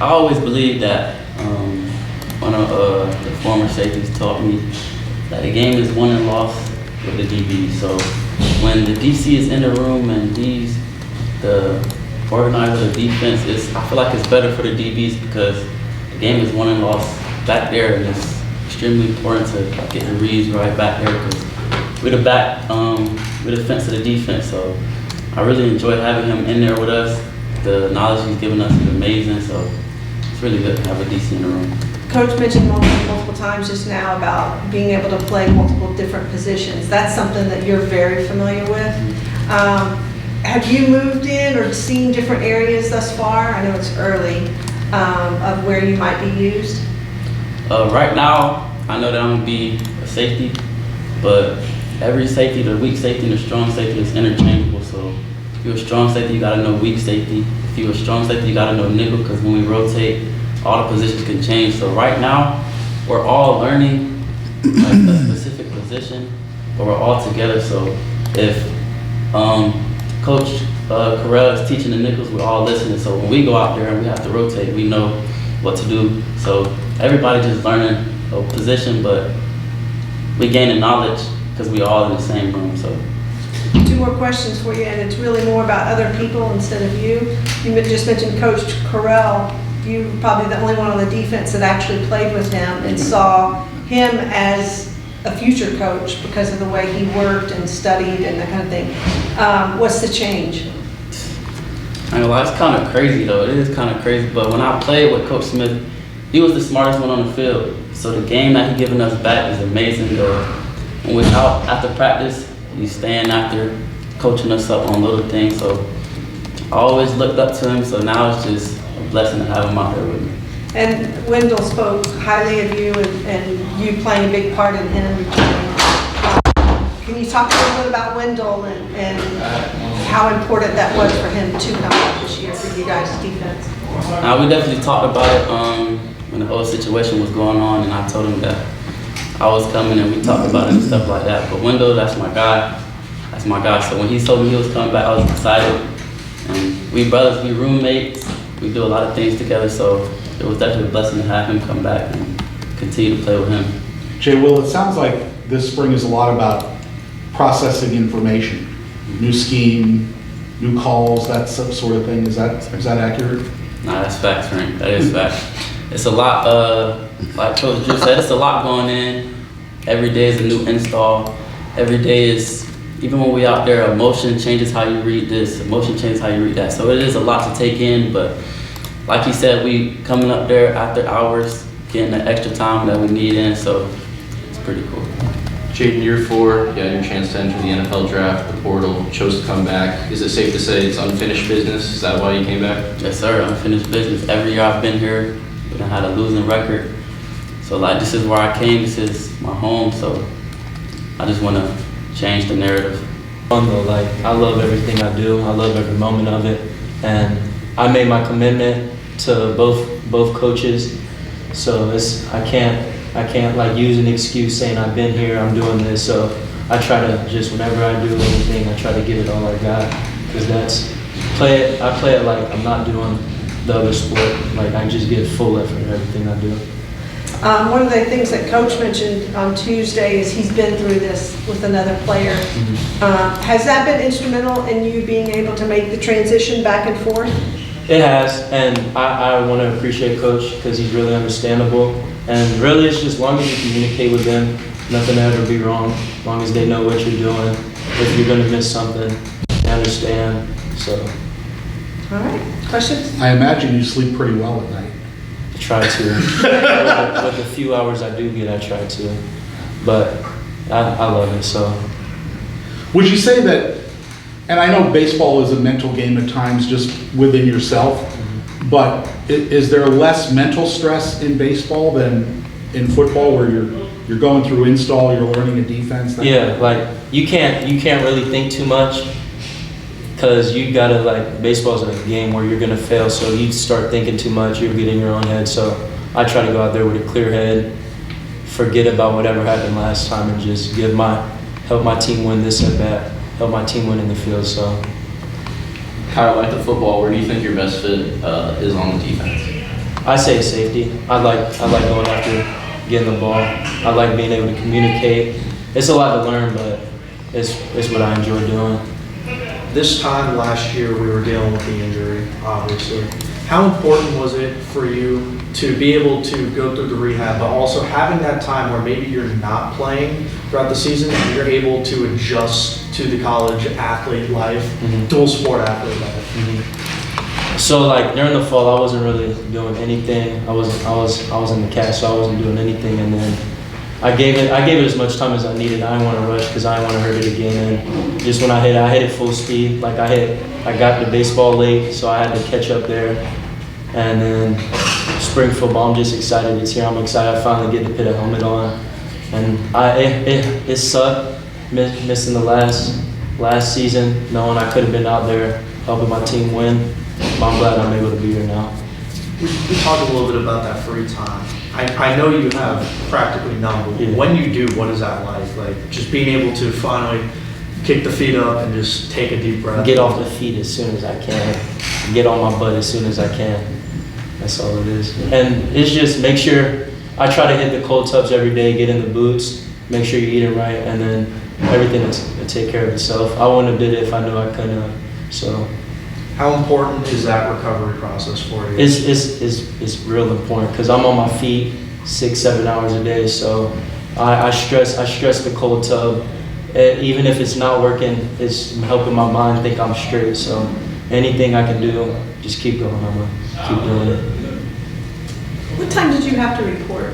I always believed that one of the former safeties taught me that the game is won and lost with the DB. So when the DC is in the room and he's the organizer of the defense, I feel like it's better for the DBs because the game is won and lost back there, and it's extremely important to get the reads right back there because we're the back, we're the fence of the defense. So I really enjoy having him in there with us. The knowledge he's given us is amazing, so it's really good to have a DC in the room. Coach mentioned multiple times just now about being able to play multiple different positions. That's something that you're very familiar with. Have you moved in or seen different areas thus far? I know it's early, of where you might be used. Right now, I know that I'm gonna be a safety, but every safety, the weak safety and the strong safety is interchangeable. So if you're a strong safety, you gotta know weak safety. If you're a strong safety, you gotta know nickel, because when we rotate, all the positions can change. So right now, we're all learning like a specific position, but we're all together. So if Coach Carell is teaching the nickels, we're all listening. So when we go out there and we have to rotate, we know what to do. So everybody just learning a position, but we gaining knowledge because we all in the same room. So. Two more questions for you, and it's really more about other people instead of you. You just mentioned Coach Carell. You're probably the only one on the defense that actually played with him and saw him as a future coach because of the way he worked and studied and that kind of thing. What's the change? I mean, well, it's kind of crazy though. It is kind of crazy, but when I played with Coach Smith, he was the smartest one on the field. So the game that he's giving us back is amazing though. When we're out after practice, he's staying after, coaching us up on little things. So I always looked up to him, so now it's just a blessing to have him out there with me. And Wendell spoke highly of you and you playing a big part in him. Can you talk a little bit about Wendell and how important that was for him to come out this year for you guys' defense? We definitely talked about it when the whole situation was going on, and I told him that I was coming and we talked about it and stuff like that. But Wendell, that's my guy. That's my guy. So when he told me he was coming back, I was excited. And we brothers, we roommates, we do a lot of things together. So it was definitely a blessing to have him come back and continue to play with him. Jay Will, it sounds like this spring is a lot about processing information, new scheme, new calls, that sort of thing. Is that accurate? Nah, that's facts, Frank. That is facts. It's a lot, like Coach Drew said, it's a lot going in. Every day is a new install. Every day is, even when we out there, emotion changes how you read this, emotion changes how you read that. So it is a lot to take in, but like he said, we coming up there after hours, getting the extra time that we need in, so it's pretty cool. Jaden, year 4, you had your chance to enter the NFL draft, the portal, chose to come back. Is it safe to say it's unfinished business? Is that why you came back? Yes, sir, unfinished business. Every year I've been here, we done had a losing record. So like, this is where I came, this is my home, so I just want to change the narrative. Like, I love everything I do. I love every moment of it, and I made my commitment to both coaches. So I can't like use an excuse saying I've been here, I'm doing this. So I try to just, whenever I do anything, I try to give it all I got, because I play it like I'm not doing the other sport. Like, I just give full effort in everything I do. One of the things that Coach mentioned on Tuesday is he's been through this with another player. Has that been instrumental in you being able to make the transition back and forth? It has, and I want to appreciate Coach because he's really understandable. And really, it's just as long as you communicate with them, nothing will ever be wrong. As long as they know what you're doing. If you're going to miss something, they understand. So. All right. Questions? I imagine you sleep pretty well at night. Try to. With the few hours I do get, I try to. But I love it, so. Would you say that, and I know baseball is a mental game at times just within yourself, but is there less mental stress in baseball than in football, where you're going through install, you're learning a defense? Yeah, like you can't really think too much, because you gotta, like, baseball's a game where you're gonna fail, so you start thinking too much, you'll get in your own head. So I try to go out there with a clear head, forget about whatever happened last time, and just help my team win this at bat, help my team win in the field. So, Kyle, like the football, where do you think your best fit is on the defense? I say it's safety. I like going after getting the ball. I like being able to communicate. It's a lot to learn, but it's what I enjoy doing. This time last year, we were dealing with the injury, obviously. How important was it for you to be able to go through the rehab, but also having that time where maybe you're not playing throughout the season and you're able to adjust to the college athlete life, dual sport athlete life? So like during the fall, I wasn't really doing anything. I was in the cast, so I wasn't doing anything. And then I gave it as much time as I needed. I didn't want to rush because I didn't want to hurt it again. And just when I hit it full speed. Like I got the baseball late, so I had to catch up there. And then spring football, I'm just excited it's here. I'm excited I finally get to put a helmet on. And it sucked missing the last season, knowing I could have been out there helping my team win. But I'm glad I'm able to be here now. We talked a little bit about that free time. I know you have practically none, but Yeah. when you do, what is that like? Like just being able to finally kick the feet up and just take a deep breath. Get off the feet as soon as I can. Get on my butt as soon as I can. That's all it is. And it's just make sure, I try to hit the cold tubs every day, get in the boots, make sure you're eating right, and then everything will take care of itself. I wouldn't have did it if I knew I couldn't have. So How important is that recovery process for you? it's real important because I'm on my feet 6-7 hours a day. So I stress the cold tub. Even if it's not working, it's helping my mind think I'm straight. So anything I can do, just keep going. I'm gonna keep doing it. What time did you have to report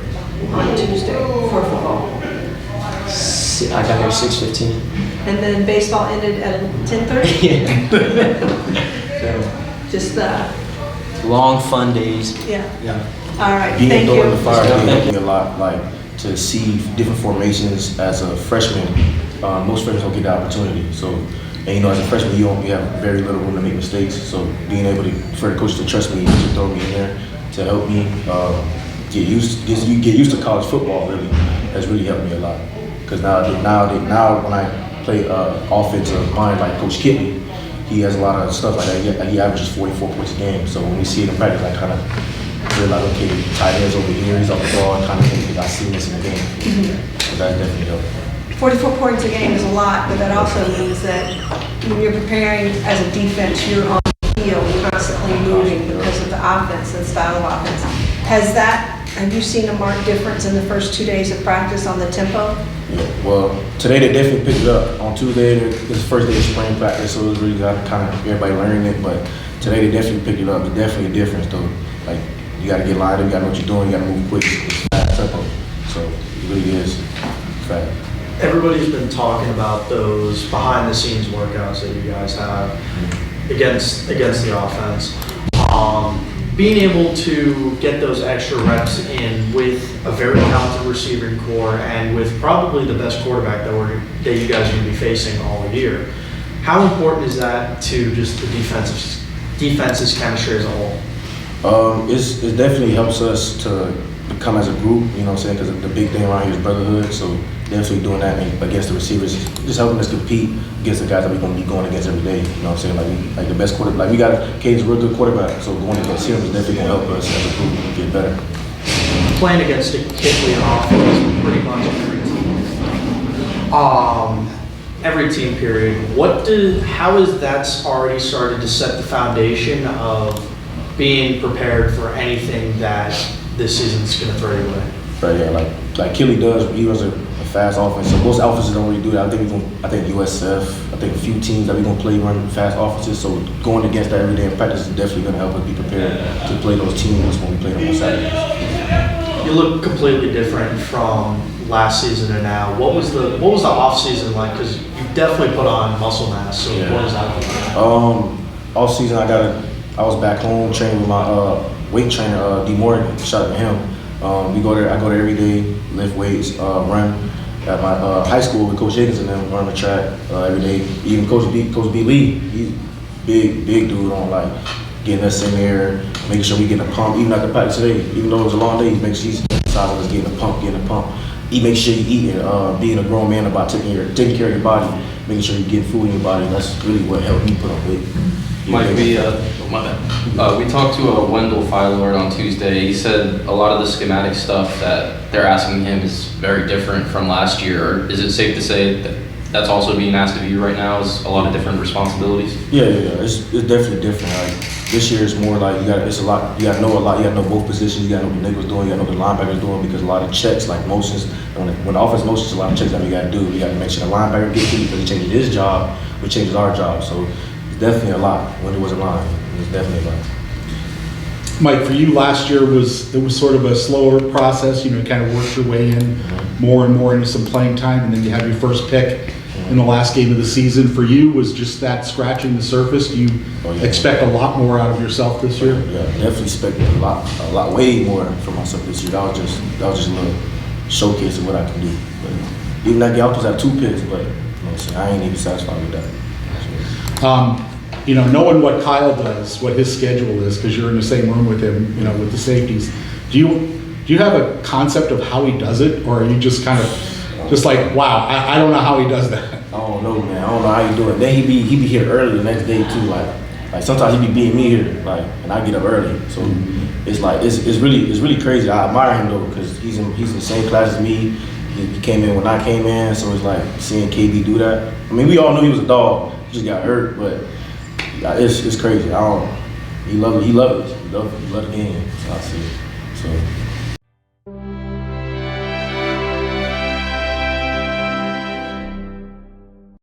on Tuesday for football? I got here 6:15. And then baseball ended at 10:30? So, Just, long fun days. yeah. Yeah. All right, Being thank thrown in the you. fire Thank helped you. me a lot, like to see different formations as a freshman. Most freshmen don't get the opportunity. So, and you know, as a freshman, you have very little room to make mistakes. So, being able for the coach to trust me, to throw me in there, to help me get used to college football, really has really helped me a lot. Because now when I play offensive mind like Coach Kitley, he has a lot of stuff like that. He averages 44 points a game. So when we see it in practice, I kind of feel like, okay, tight ends over here, he's off the ball, kind of thing, because I see this in the game. So that definitely helped. 44 points a game is a lot, but that also means that when you're preparing as a defense, you're on the field constantly moving because of the offense and style of offense. Have you seen a marked difference in the first 2 days of practice on the tempo? Yeah, well, today they definitely picked it up. On Tuesday, this is the first day of spring practice, so it was really kind of everybody learning it. But today they definitely picked it up. It's definitely a difference, though. Like, you got to get lined up, you got to know what you're doing, you got to move quick. It's fast tempo, so it really is fast. Everybody's been talking about those behind-the-scenes workouts that you guys have against the offense. Being able to get those extra reps in with a very talented receiving core and with probably the best quarterback that you guys are going to be facing all year, how important is that to just the defense's chemistry as a whole? It definitely helps us to come as a group, you know what I'm saying, because the big thing around here is brotherhood, so definitely doing that against the receivers, just helping us compete against the guys that we're going to be going against every day, you know what I'm saying, like the best quarterback, like we got Cade's a real good quarterback, so going against him is definitely going to help us as a group get better. Playing against a Kitley offense, pretty much every team period, how is that already started to set the foundation of being prepared for anything that this season's going to throw you away? Right, yeah, like Kelly does, he runs a fast offense, so most offenses don't really do that. I think USF, I think a few teams that we're gonna play run fast offenses, so going against that every day in practice is definitely gonna help us be prepared to play those teams when we play them on Saturdays. You look completely different from last season and now. What was the off season like? Because you definitely put on muscle mass. So Yeah. what was that like? Off season I was back home training with my weight trainer, D Morgan. Shout out to him. I go there every day, lift weights, run. At my high school with Coach Higgins and them, run the track every day. Even Coach B Lee, he's big dude on like getting us in there, making sure we get a pump. Even after practice today, even though it was a long day, he makes sure he's emphasizing us getting a pump. He makes sure you eat and being a grown man about taking care of your body, making sure you're getting food in your body. That's really what helped me put on weight. Mike, we talked to Wendell Philord on Tuesday. He said a lot of the schematic stuff that they're asking him is very different from last year. Or is it safe to say that that's also being asked of you right now, is a lot of different responsibilities? Yeah. It's definitely different. Like this year is more like it's a lot. You gotta know a lot. You gotta know both positions. You gotta know what the nickel's doing. You gotta know what the linebackers doing, because a lot of checks, like motions. When the offense motions, a lot of checks that we gotta do. We gotta make sure the linebacker gets it, because he changes his job, which changes our job. So it's definitely a lot. When it was a line, it was definitely a lot. Mike, for you, last year was sort of a slower process. You kind of worked your way in more and more into some playing time, and then you had your first pick in the last game of the season. For you, was just that scratching the surface? Do you expect a lot more out of yourself this year? Yeah, definitely expected a lot, way more from myself this year. That was just a little showcase of what I can do. But even that game, I was supposed to have 2 picks, but I ain't even satisfied with that. Knowing what Kyle does, what his schedule is, because you're in the same room with him, with the safeties, do you have a concept of how he does it, or are you just kind of just like, wow, I don't know how he does that? I don't know, man. I don't know how he do it. Then he be here early the next day too. Like sometimes he be beating me here, and I get up early. So it's like it's really crazy. I admire him though, because he's in the same class as me. He came in when I came in, so it's like seeing KB do that. I mean, we all knew he was a dog. He just got hurt, but it's crazy. He love it. He love the game. So I see it. So.